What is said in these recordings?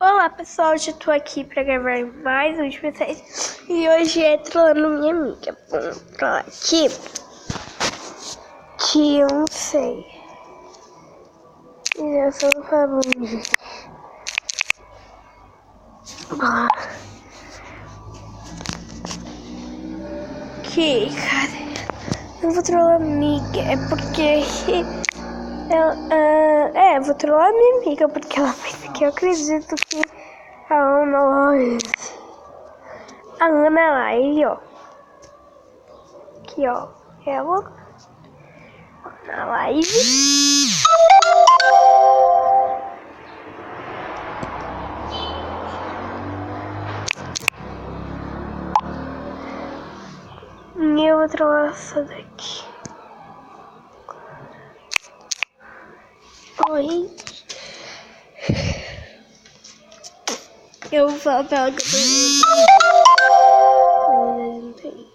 Olá pessoal, hoje eu tô aqui pra gravar mais um de vocês. E hoje é Trolando Minha Amiga. Vamos trollar aqui. Que eu não sei. E eu só vou falar bom dia. Que, cara, eu vou trollar minha amiga. É porque ela, vou trollar minha amiga porque ela pensa que eu acredito que a Ana Live, ó. Aqui, ó. Ela na live. E eu vou trollar essa daqui. Oi. Eu vou falar pra ela que eu tô não tem.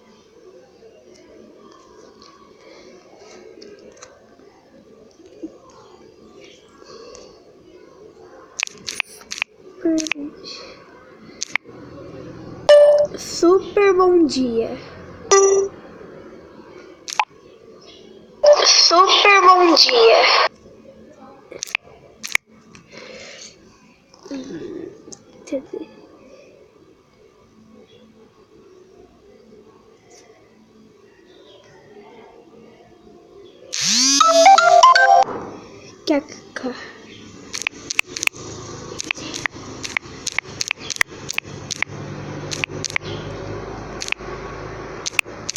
Super bom dia. Super bom dia. Cadê? KKK.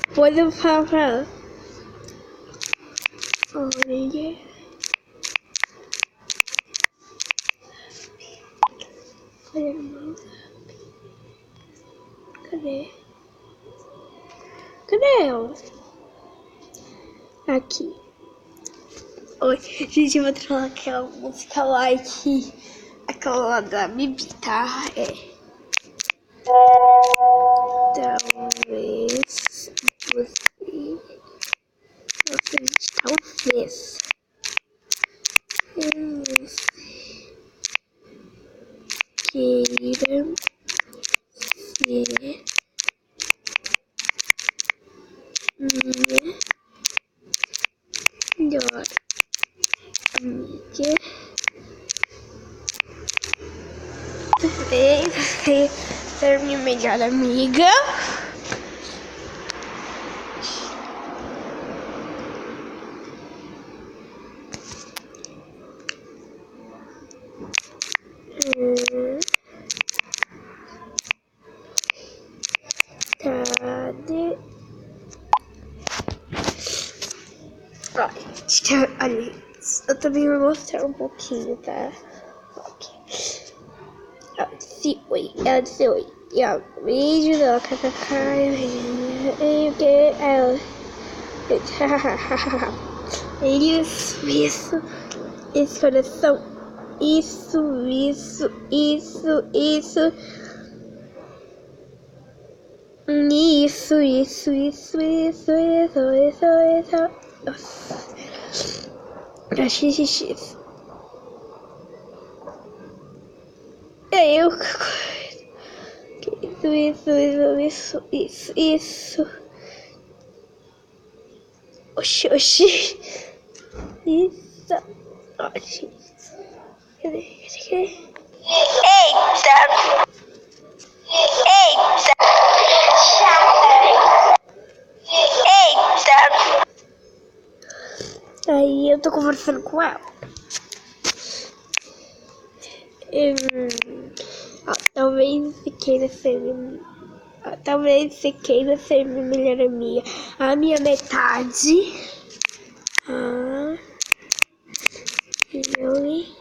Depois eu falo pra ela. Olha. Cadê? Cadê ela? Aqui. Oi, gente, eu vou trollar aquela música like. Aquela lá da Bibi, tá? Talvez talvez. Queira ser minha melhor amiga. Você ser minha melhor amiga. Olha, eu também vou mostrar um pouquinho, tá? Ela disse oi, e ó, vídeo dela, kkk, e o que? Ela, isso, esse coração, isso, nossa, xxx. É eu. Isso. Oxi. Isso. Oxi. Cadê? Eita. Aí eu tô conversando com ela. Talvez você queira ser minha melhor amiga. A minha metade. Ele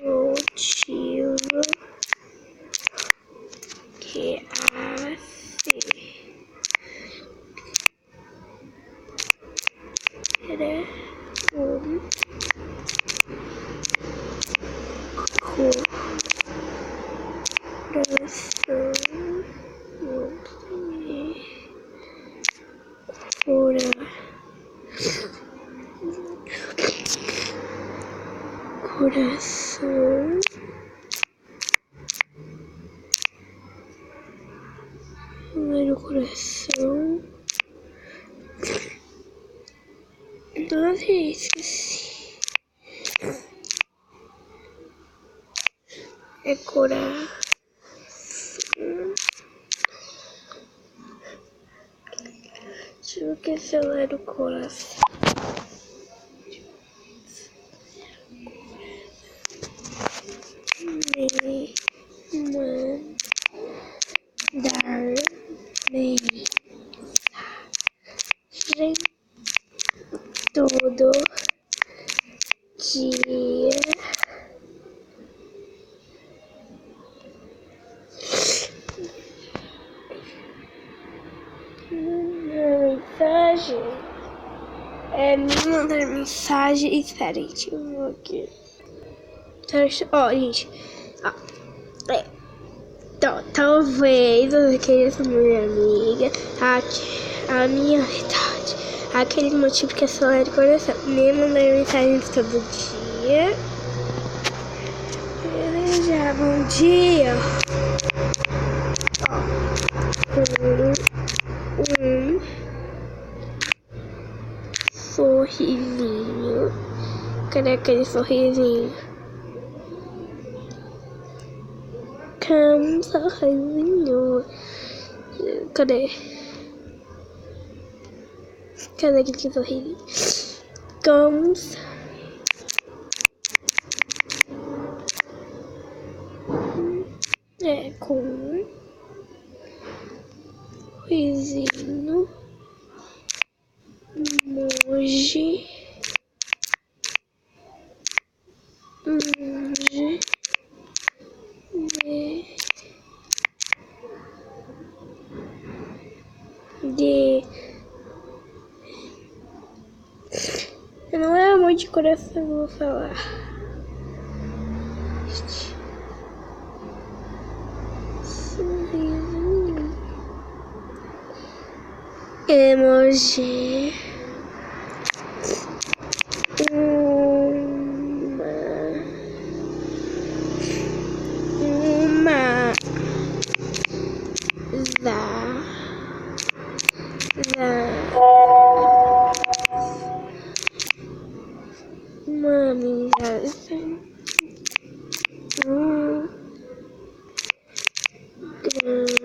motivo que era coração Ler o coração. Nossa, esqueci. É coração. Deixa eu ver se eu ler o coração. Me mandar mensagem todo dia. Mensagem. Me mandar mensagem. Espera, gente, eu vou aqui. Ó, gente. Então, talvez eu queira ser minha amiga. A minha verdade. Aquele motivo que é só de coração. Me mandar mensagens todo dia. Desejar bom dia. Um sorrisinho. Cadê aquele sorrisinho? Um sorrisinho. Cadê? Cadê aquele sorrisinho? Com sorrisinho. Emoji. Não é amor de coração, eu vou falar. Sorrisinho. Emoji. Uma amizade grande.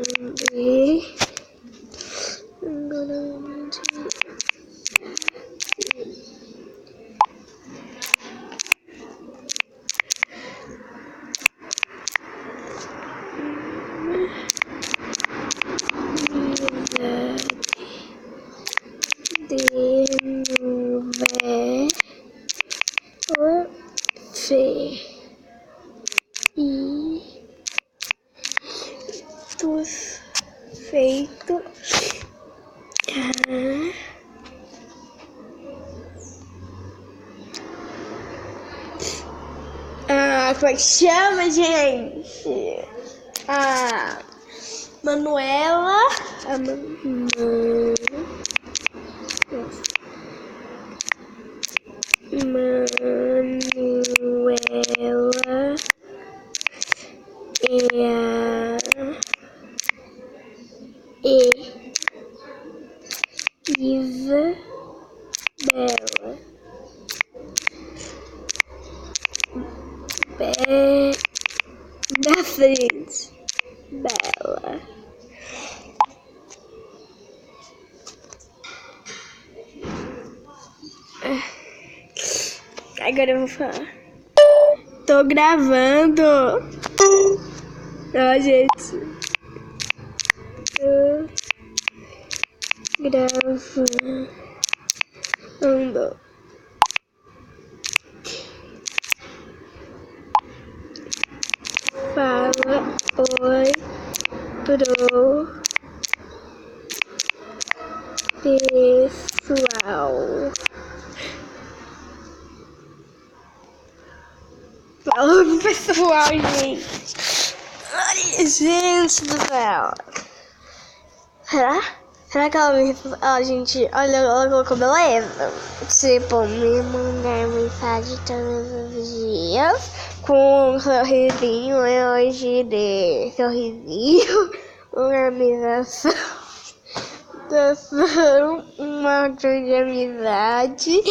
Feito como é que chama, gente? Manuela. Manuela Isabela. Da frente. Bela. Agora eu vou falar. Tô gravando. Ó, gente. Tô gravando. Fala oi pro pessoal. Fala pro pessoal, gente. Ai, gente do céu. Será que ela me respondeu? Gente, olha, ela colocou beleza. Tipo, me mandar mensagem todos os dias com um sorrisinho, emoji de sorrisinho, organização, uma grande amizade,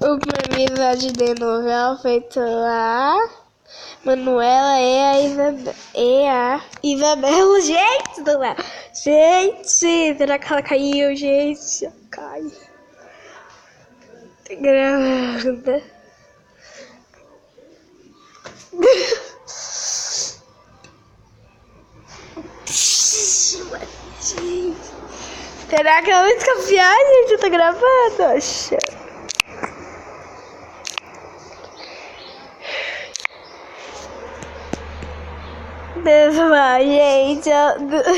uma amizade de novela feita lá. Manuela é a Isabela. Gente do céu. Gente, será que ela caiu, gente? Cai. Tá gravando. Gente, será que ela vai desconfiar, gente? Eu tô gravando, acho.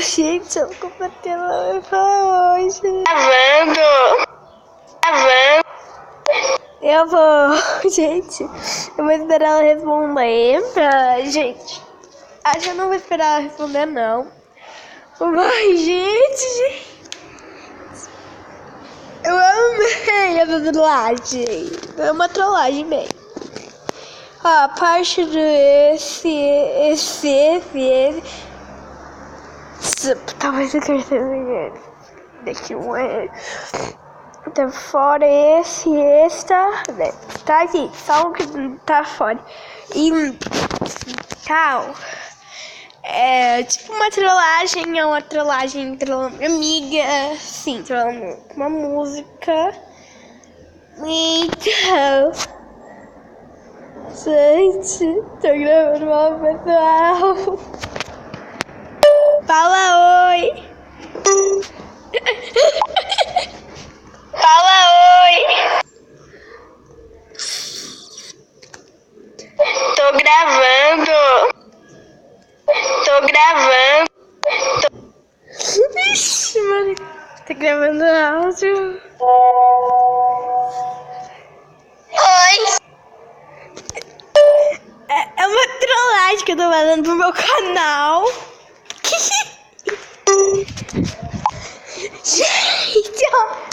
Gente, eu vou bater lá hoje. Gravando. Eu vou, gente, eu vou esperar ela responder pra gente. Acho que eu não vou esperar ela responder, não. Mas, gente, eu amei essa trollagem. É uma trollagem mesmo. A parte do esse. Talvez eu quero ser daqui um ano. Tá fora esse, né? Tá aqui, só o que tá fora. E tal. É tipo uma trollagem, trollando amiga. Sim, trollando uma música. Então, gente, tô gravando mal, pessoal. Fala oi. Fala oi. Tô gravando. Ixi, mano. Tá gravando áudio. Oi. É uma trollagem que eu tô fazendo pro meu canal. Gente,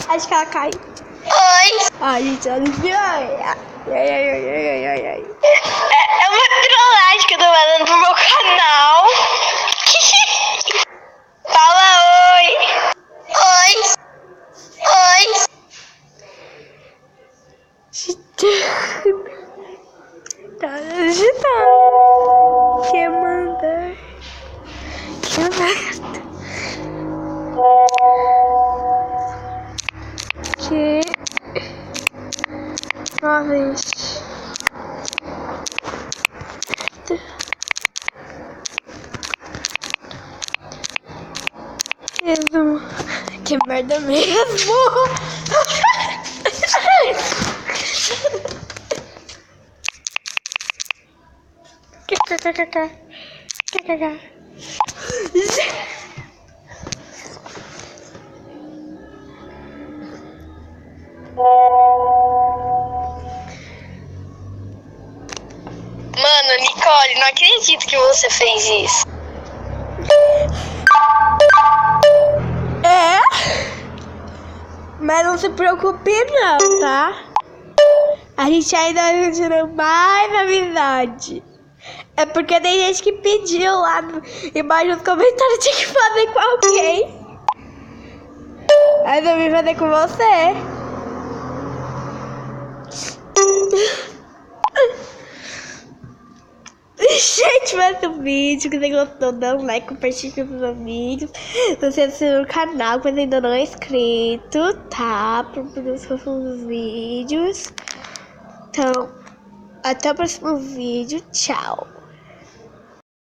acho que ela caiu. Oi. Ai, gente, ela desviou. Ai. É uma trollagem que eu tô fazendo pro meu canal. Fala oi. Tá agitado. Quer mandar? Que uma vez que merda mesmo. Mano, Nicole, não acredito que você fez isso. É? Mas não se preocupe não, tá? A gente ainda vai continuar mais amizade. É porque tem gente que pediu lá embaixo nos comentários, tinha que fazer com alguém. Mas eu vim fazer com você. Gente, mais um vídeo. Se você gostou, dá um like, compartilha com os amigos. Se você assistiu no canal, mas ainda não é inscrito, tá? Para poder os próximos vídeos. Então, até o próximo vídeo. Tchau.